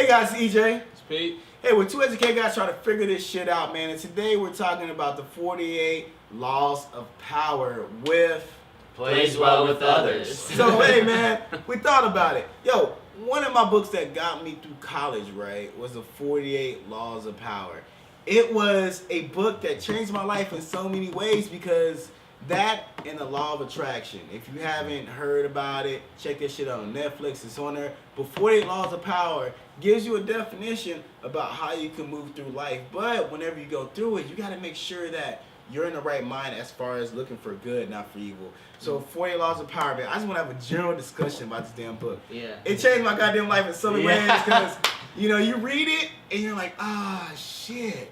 Hey guys, it's EJ. It's Pete. Hey, we're two educated guys trying to figure this shit out, man. And today we're talking about the 48 laws of power with Plays well with others. So hey, man, we thought about it. Yo, one of my books that got me through college, right, was the 48 Laws of Power. It was a book that changed my life in so many ways because that and the Law of Attraction. If you haven't heard about it, check this shit out on Netflix. It's on there. But 48 Laws of Power gives you a definition about how you can move through life. But whenever you go through it, you got to make sure that you're in the right mind as far as looking for good, not for evil. So 48 Laws of Power, man. I just want to have a general discussion about this damn book. Yeah. It changed my goddamn life in so many ways because, you know, you read it and you're like, ah, shit.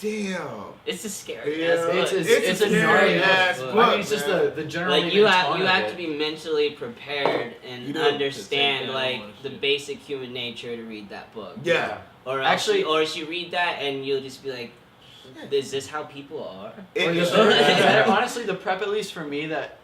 Damn. It's a scary Yeah. ass book. It's a gnarly ass book. book. I mean, it's just the general. Like you have to be mentally prepared and You do. understand To take like down all the shit. basic human nature to read that book. Yeah. Or Actually- or else you read that and you'll just be like, is this how people are? Honestly, the prep, at least for me, that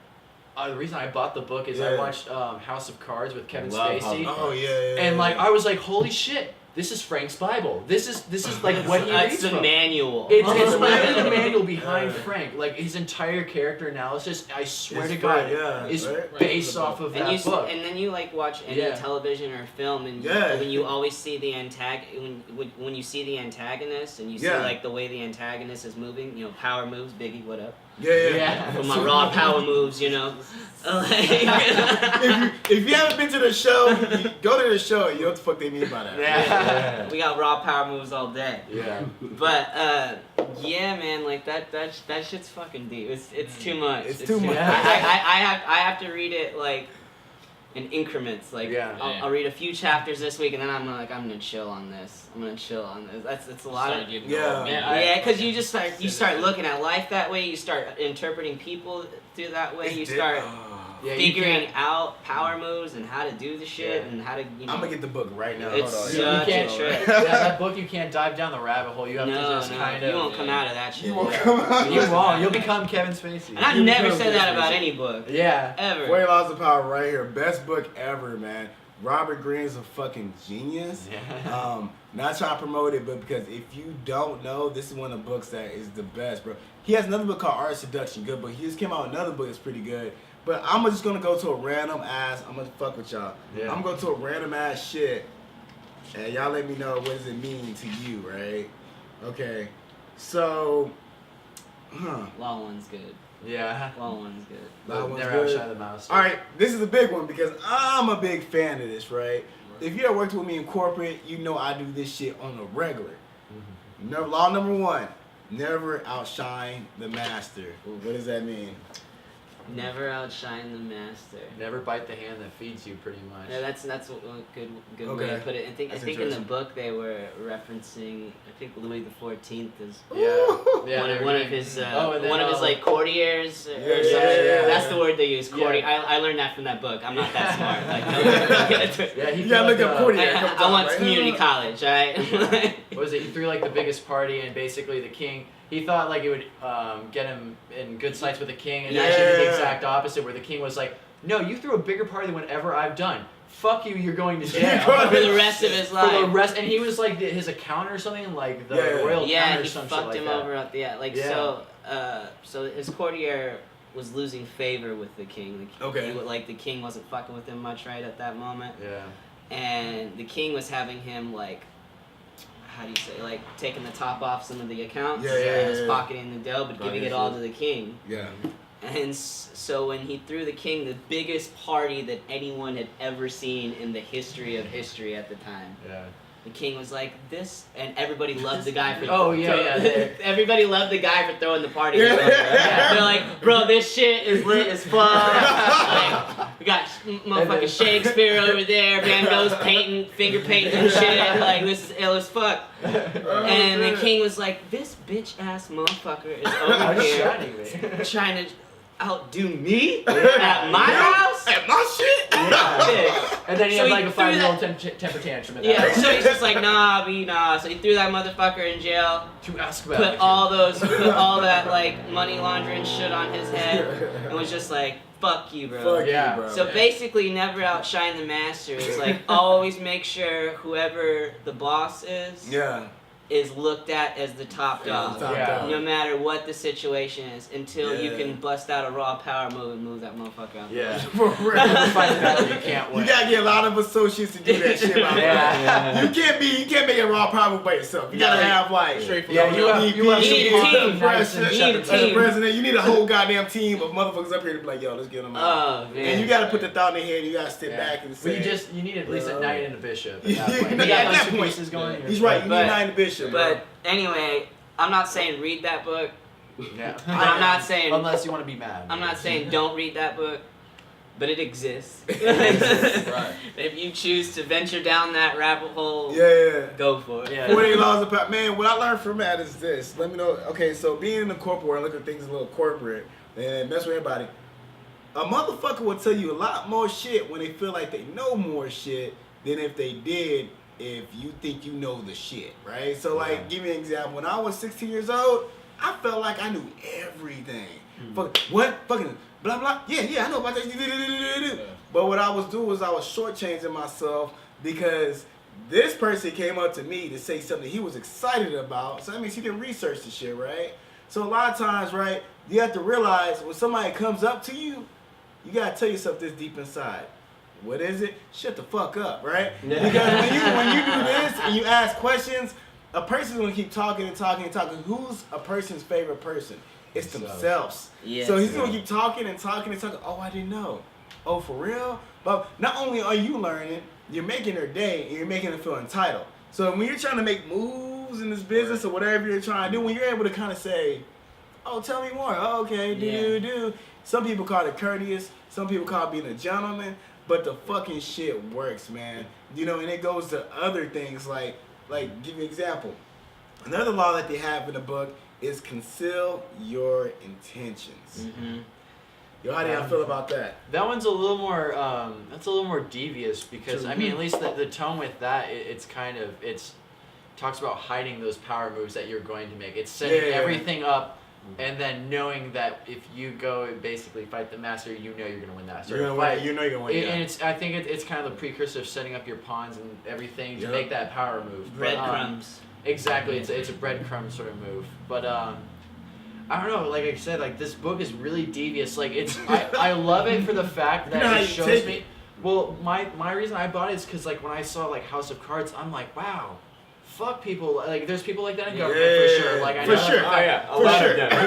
the reason I bought the book is I Yeah. watched House of Cards with Kevin Love Spacey, House of Oh, yeah. and like I was like, holy shit, this is Frank's Bible. This is like what he It's reads the from. manual. It's literally the manual behind Yeah. Frank. Like his entire character analysis, I swear It's to God, Frank, yeah, is right? based off of and that you book. and then you like watch any Yeah. television or film and Yeah. when you always see the when you see the antagonist and you see Yeah. like the way the antagonist is moving, you know, power moves, Biggie, what up? Yeah. For my raw power moves, you know. if you haven't been to the show, go to the show. You know what the fuck they mean by that. Yeah. We got raw power moves all day. Yeah. But yeah, man, like that shit's fucking deep. It's too much. It's too much. I have to read it like in increments. Like Yeah. I'll read a few chapters this week, and then I'm gonna chill on this. I'm gonna chill on this. That's a lot of Yeah. yeah, because you just start looking at life that way. You start interpreting people through that way. You start Yeah, you figuring can't- out power moves and how to do the shit Yeah. and how to. You know, I'm gonna get the book right now. It's Hold on. such You a can't. trip. Yeah, that book you can't dive down the rabbit hole. You have to just kind of. you won't come out of that shit. You won't come out. You won't. You'll become Kevin Spacey. And I've You never become said that Kevin about Spacey. any book. Yeah. Ever. 48 Laws of Power right here. Best book ever, man. Robert Greene is a fucking genius. Yeah. Not trying to promote it, but because if you don't know, this is one of the books that is the best, bro. He has another book called Art Seduction, good book. He just came out with another book that's pretty good. But I'm just gonna go to a random ass. I'm gonna fuck with y'all. Yeah. I'm gonna go to a random ass shit, and y'all let me know what does it mean to you, right? Okay. So, Law one's good. Yeah. Law one's good. That one's Never good. outshine the mouse. All right, this is a big one because I'm a big fan of this, right? If you ever worked with me in corporate, you know I do this shit on a regular. Never, law number one, never outshine the master. What does that mean? Never outshine the master. Never bite the hand that feeds you, pretty much. Yeah, that's a good way Okay. to put it. I think That's in the interesting. book they were referencing. I think Louis XIV is Yeah. one of his and then, one of his like courtiers or Yeah, something. yeah. That's the word they use. Courtier. Yeah. I learned that from that book. I'm not that smart. Like, don't get it twisted. Yeah, he You gotta threw, look up courtier. I went to community college, alright? What was it? He threw like the biggest party, and basically the king. He thought like it would get him in good sights with the king, and actually did the exact opposite, where the king was like, "No, you threw a bigger party than whatever I've done. Fuck you, you're going to jail For the rest of his for the life. rest." And he was like his accountant or something, like the Yeah. royal Yeah, accountant or he some shit fucked like him that. over at the like Yeah. so his courtier was losing favor with the king. Okay. Like the king wasn't fucking with him much right at that moment. Yeah. And the king was having him like, how do you say, like taking the top off some of the accounts Yeah, yeah, and just yeah. pocketing the dough, but giving it all to the king. Yeah. And so when he threw the king the biggest party that anyone had ever seen in the history of history at the time, Yeah. the king was like, this, and everybody loved the guy for Oh, yeah, yeah. everybody loved the guy for throwing the party. Yeah. They're like, bro, this shit is lit as fuck. Like, we got motherfucking Shakespeare over there, Van Gogh's painting, finger painting and shit. Like, this is ill as fuck. And the king was like, this bitch ass motherfucker is over here Outshining me. trying to outdo me at my house. At my shit? Yeah. And then he So had he like a threw 5-year-old temper tantrum. Yeah, so he's just like, nah. So he threw that motherfucker in jail. To ask about Put it. all that like money laundering shit on his head, and was just like, fuck you, bro. Fuck Yeah. you, bro. So basically, never outshine the master. It's like always make sure whoever the boss is looked at as the top dog. Yeah. No matter what the situation is, until you Yeah. can bust out a raw power move and move that motherfucker out. Yeah. For real. Fight the battle you can't win. You gotta get a lot of associates to do that shit. Yeah. You can't make a raw power by yourself. You gotta have like Yeah, you have You need a team. the president. You need a As the team. president, you need a whole goddamn team of motherfuckers up here to be like, yo, let's get them out. Oh man. And you gotta put the thought in their head. You gotta sit Yeah. back and Well, say. you need at least a knight and a bishop. At Yeah, that point. yeah, You got at those that two point. pieces going. He's right. You need But- a knight and a bishop. But anyway, I'm not saying read that book. Yeah. I'm not saying Unless you want to be mad. I'm not saying don't read that book, but it exists. Right. If you choose to venture down that rabbit hole, Yeah. go for it. Yeah. 48 laws of power. Man, what I learned from that is this. Let me know. Okay, so being in the corporate world, look at things a little corporate and mess with everybody. A motherfucker will tell you a lot more shit when they feel like they know more shit than if they did if you think you know the shit, right? So, like, give me an example. When I was 16 years old, I felt like I knew everything. Fuck, what? Fucking blah, blah. Yeah, I know about that. But what I was doing was I was shortchanging myself because this person came up to me to say something he was excited about. So that means he didn't research the shit, right? So a lot of times, right, you have to realize when somebody comes up to you, you gotta tell yourself this deep inside. What is it? Shut the fuck up, right? Yeah. Because when you do this and you ask questions, a person's gonna keep talking and talking and talking. Who's a person's favorite person? It's themselves. Yes. So he's gonna keep talking and talking and talking. Oh, I didn't know. Oh, for real? But not only are you learning, you're making their day and you're making them feel entitled. So when you're trying to make moves in this business or whatever you're trying to do, when you're able to kind of say, oh, tell me more. Oh, okay, do. Some people call it courteous. Some people call it being a gentleman. But the fucking shit works, man. You know, and it goes to other things like give you an example. Another law that they have in the book is conceal your intentions. Mm-hmm. Yo, how do y'all feel about that? That one's a little more. That's a little more devious because True. I mean, at least the tone with that, it's kind of talks about hiding those power moves that you're going to make. It's setting everything up, and then knowing that if you go and basically fight the master, you know you're gonna win that sort of fight. You know you're gonna win. And I think it's kind of the precursor of setting up your pawns and everything to Yep. make that power move. But, Breadcrumbs. exactly, it's a breadcrumb sort of move. But I don't know. Like I said, like this book is really devious. Like I love it for the fact that You know how it you shows take me. Well, my reason I bought it is because like when I saw like House of Cards, I'm like, wow. Fuck people, like there's people like that in government for sure. Like I For know sure. for Oh yeah, a For lot sure. of them. but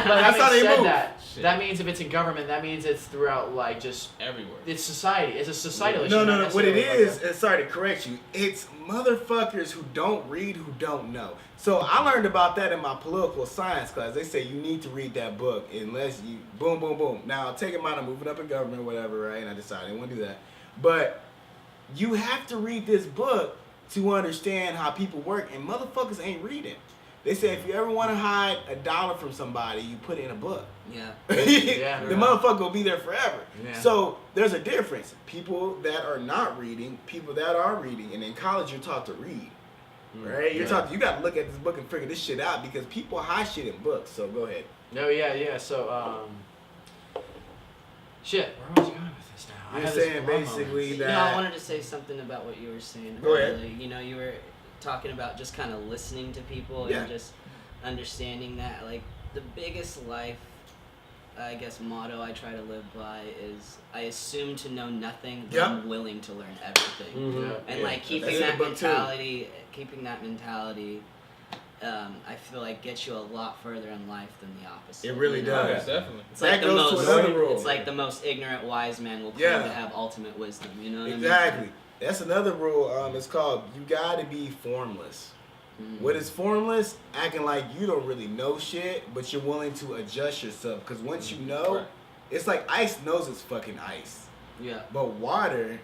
That's how having they said move. that means if it's in government, that means it's throughout like just Everywhere. it's society. It's a societal issue. No. not What it necessarily is, and sorry to correct you, it's motherfuckers who don't read, who don't know. So I learned about that in my political science class. They say you need to read that book unless you boom, boom, boom. Now take in mind I'm moving up in government or whatever, right? And I decided I didn't want to do that. But you have to read this book to understand how people work, and motherfuckers ain't reading. They say if you ever want to hide $1 from somebody, you put it in a book. Yeah. Yeah. The motherfucker will be there forever. Yeah. So there's a difference. People that are not reading, people that are reading, and in college you're taught to read. Right? You're taught you gotta look at this book and figure this shit out because people hide shit in books. So go ahead. No, yeah. So shit. Where was I going with this now? I You're had this saying long basically moment. that No, I wanted to say something about what you were saying Go ahead. earlier. You know, you were talking about just kind of listening to people Yeah. and just understanding that. Like, the biggest life, I guess, motto I try to live by is I assume to know nothing, but Yep. I'm willing to learn everything. Mm-hmm. Yeah. And like That's keeping in the that book, too. mentality, I feel like gets you a lot further in life than the opposite. It really you know? Oh, yeah, does. definitely. It's That like the goes to most. another rule. It's like the most ignorant wise man will claim Yeah. to have ultimate wisdom. You know what Exactly. That's another rule. It's called you gotta be formless. I mean? What is formless? Acting like you don't really know shit, but you're willing to adjust yourself. Because once you know, Right. it's like ice knows it's fucking ice. Yeah. But water,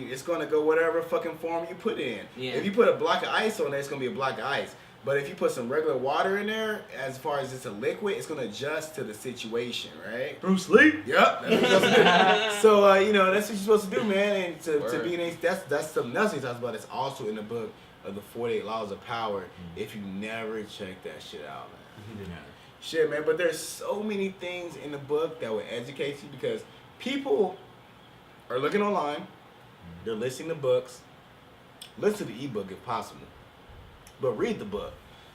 it's gonna go whatever fucking form you put it in. Yeah. If you put a block of ice on there, it's gonna be a block of ice. But if you put some regular water in there, as far as it's a liquid, it's gonna adjust to the situation, right? Bruce Lee. Yep. That's what you're supposed to do. So you know, that's what you're supposed to do, man. And to be an that's something else he talks about. It's also in the book of the 48 Laws of Power. If you never check that shit out, man. Shit, man. But there's so many things in the book that will educate you because people are looking online, they're listening to books, listen to the ebook if possible. But read the book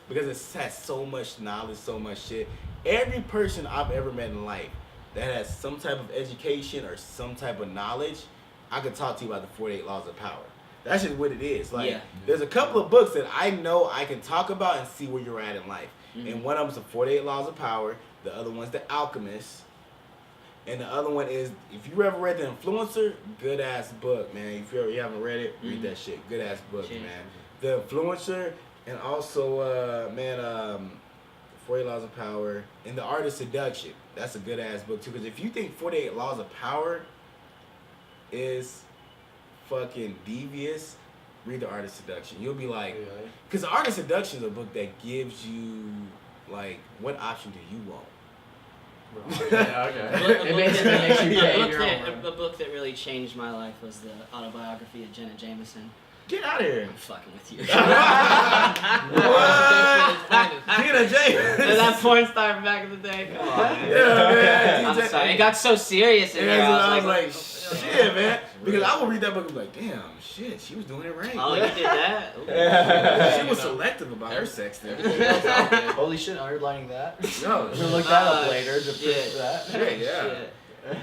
because it has so much knowledge, so much shit. Every person I've ever met in life that has some type of education or some type of knowledge, I could talk to you about the 48 Laws of Power. That's just what it is. Like, there's a couple of books that I know I can talk about and see where you're at in life. And one of them's the 48 Laws of Power. The other one's The Alchemist. And the other one is, if you ever read The Influencer, good ass book, man. If you haven't read it, read that shit. Good ass book, man. The Influencer. And also, 48 Laws of Power and The Art of Seduction. That's a good ass book too. Because if you think 48 Laws of Power is fucking devious, read The Art of Seduction. You'll be like, because The Art of Seduction is a book that gives you like, what option do you want? It makes you pay your own. A book that really changed my life was the autobiography of Jenna Jameson. Get out of here. I'm fucking with you. What? Gina James. That porn star from back in the day. Come on, man. Yeah, man. I'm sorry. It got so serious in there. I was like, shit, man. Because I would read that book and be like, damn, shit, she was doing it right. Oh, you did that? She was selective about her sex then. Holy shit, underlining that. No. We'll look that up later to prove that. Shit, yeah.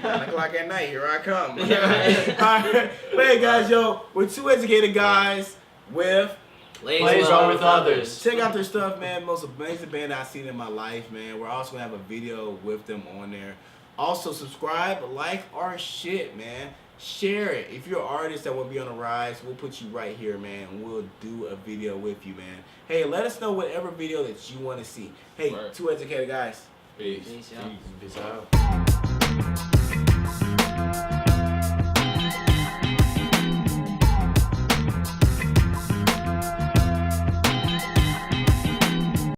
9 o'clock at night, here I come. Alright. But hey guys, yo, we're two educated guys with Plays Wrong with Others. Check out their stuff, man. Most amazing band I've seen in my life, man. We're also gonna have a video with them on there. Also subscribe, like our shit, man. Share it. If you're an artist that will be on the rise, we'll put you right here, man. And we'll do a video with you, man. Hey, let us know whatever video that you want to see. Hey, two educated guys. Peace. Peace out. Peace out.